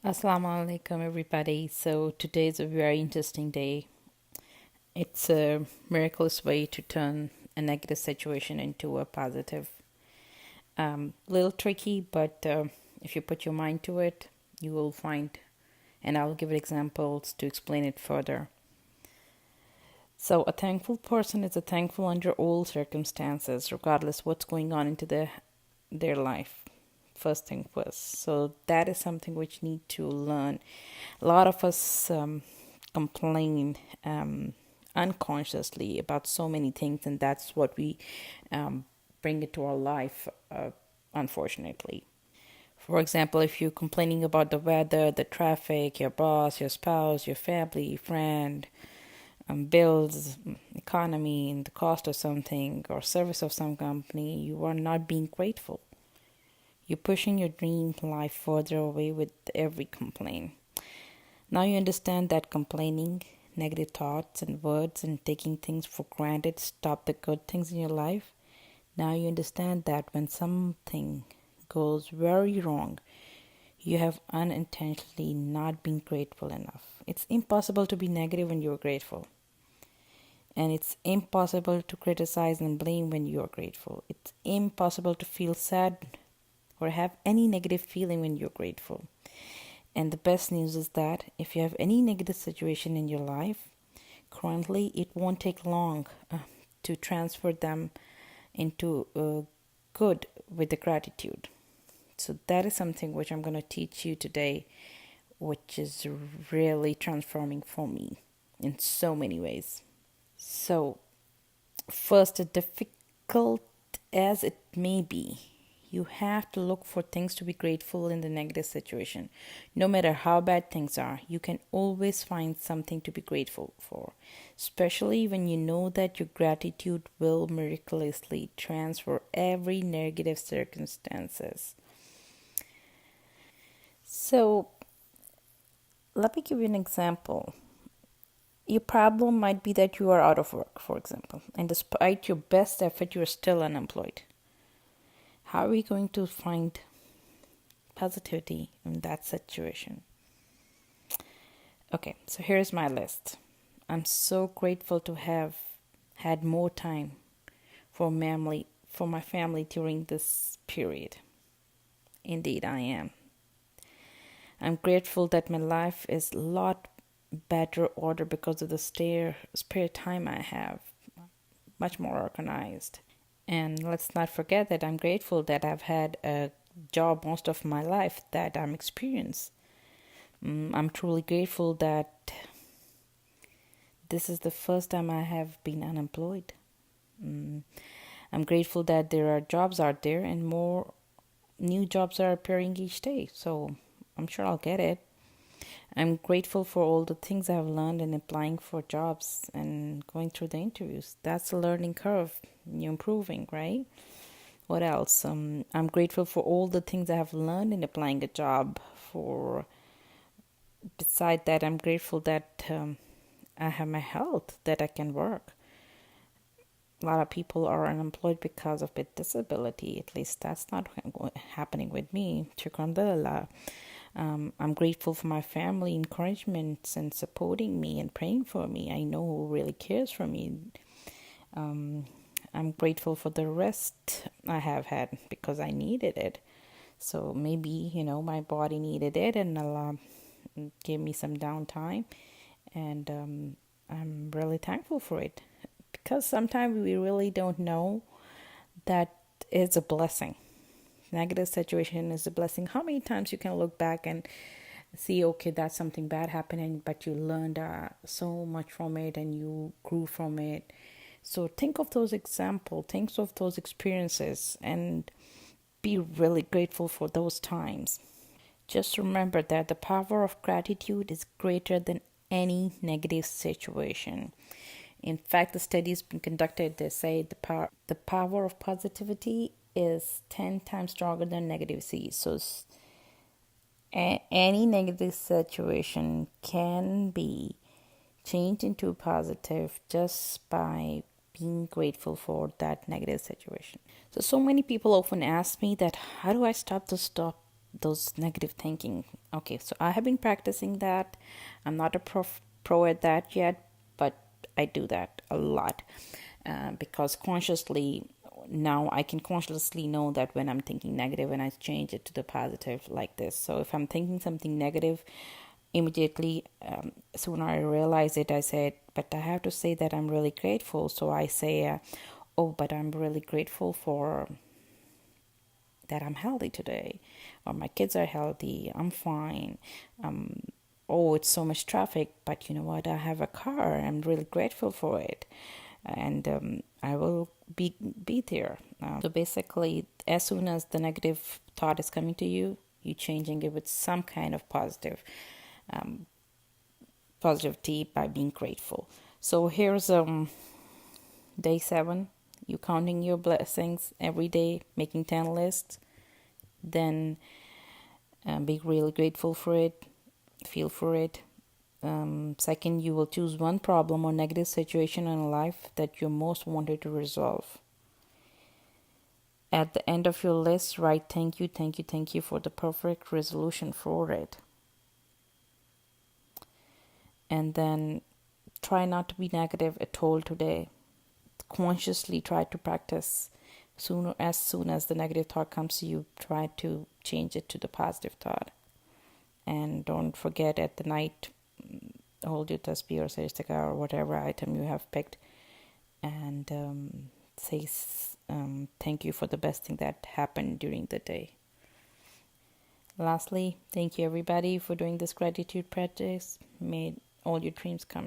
Assalamu alaikum, everybody. So, today is a very interesting day. It's a miraculous way to turn a negative situation into a positive. Little tricky, but if you put your mind to it, you will find, and I'll give examples to explain it further. So, a thankful person is a thankful under all circumstances, regardless what's going on into their life. First thing first. So that is something which need to learn. A lot of us complain unconsciously about so many things, and that's what we bring into our life, unfortunately. For example, if you're complaining about the weather, the traffic, your boss, your spouse, your family, friend, bills, economy, and the cost of something or service of some company, you are not being grateful. You're pushing your dream life further away with every complaint. Now you understand that complaining, negative thoughts and words, and taking things for granted stop the good things in your life. Now you understand that when something goes very wrong, you have unintentionally not been grateful enough. It's impossible to be negative when you're grateful. And it's impossible to criticize and blame when you're grateful. It's impossible to feel sad or have any negative feeling when you're grateful. And the best news is that if you have any negative situation in your life, currently it won't take long to transfer them into good with the gratitude. So that is something which I'm going to teach you today, which is really transforming for me in so many ways. So, first, difficult as it may be, you have to look for things to be grateful in the negative situation. No matter how bad things are, you can always find something to be grateful for, especially when you know that your gratitude will miraculously transfer every negative circumstances. So, let me give you an example. Your problem might be that you are out of work, for example, and despite your best effort, you are still unemployed. How are we going to find positivity in that situation? Okay, so here's my list. I'm so grateful to have had more time for my family during this period. Indeed, I am. I'm grateful that my life is a lot better order because of the spare time I have, much more organized. And let's not forget that I'm grateful that I've had a job most of my life that I'm experienced. I'm truly grateful that this is the first time I have been unemployed. I'm grateful that there are jobs out there and more new jobs are appearing each day. So I'm sure I'll get it. I'm grateful for all the things I've learned in applying for jobs and going through the interviews. That's a learning curve. You're improving, right? What else? I'm grateful for all the things I have learned in applying a job. Beside that, I'm grateful that I have my health, that I can work. A lot of people are unemployed because of a disability. At least that's not happening with me. Alhamdulillah. I'm grateful for my family encouragements and supporting me and praying for me. I know who really cares for me. I'm grateful for the rest I have had because I needed it. So maybe, my body needed it and Allah gave me some downtime. And I'm really thankful for it because sometimes we really don't know that it's a blessing. Negative situation is a blessing. How many times you can look back and see, okay, that's something bad happening, but you learned so much from it and you grew from it. So think of those examples, think of those experiences, and be really grateful for those times. Just remember that the power of gratitude is greater than any negative situation. In fact, the studies been conducted, they say the power of positivity is 10 times stronger than negativity. So any negative situation can be changed into positive just by being grateful for that negative situation. So many people often ask me that how do I stop those negative thinking. Okay, so I have been practicing that. I'm not a pro at that yet, but I do that a lot, because consciously now I can consciously know that when I'm thinking negative and I change it to the positive like this. So if I'm thinking something negative, immediately, soon I realize it, I said, but I have to say that I'm really grateful. So I say, oh, but I'm really grateful for that I'm healthy today, or my kids are healthy, I'm fine. Oh, it's so much traffic, but you know what? I have a car. I'm really grateful for it, and I will be there. So basically, as soon as the negative thought is coming to you, you changing it with some kind of um, positivity by being grateful. So here's day 7. You counting your blessings every day, making 10 lists. Then be really grateful for it, feel for it. Second, you will choose one problem or negative situation in life that you most wanted to resolve. At the end of your list, write thank you, thank you, thank you for the perfect resolution for it. And then try not to be negative at all today. Consciously try to practice. As soon as the negative thought comes to you, try to change it to the positive thought. And don't forget at the night, hold your tasbih or sajda or whatever item you have picked, and say thank you for the best thing that happened during the day. Lastly, thank you everybody for doing this gratitude practice. May all your dreams come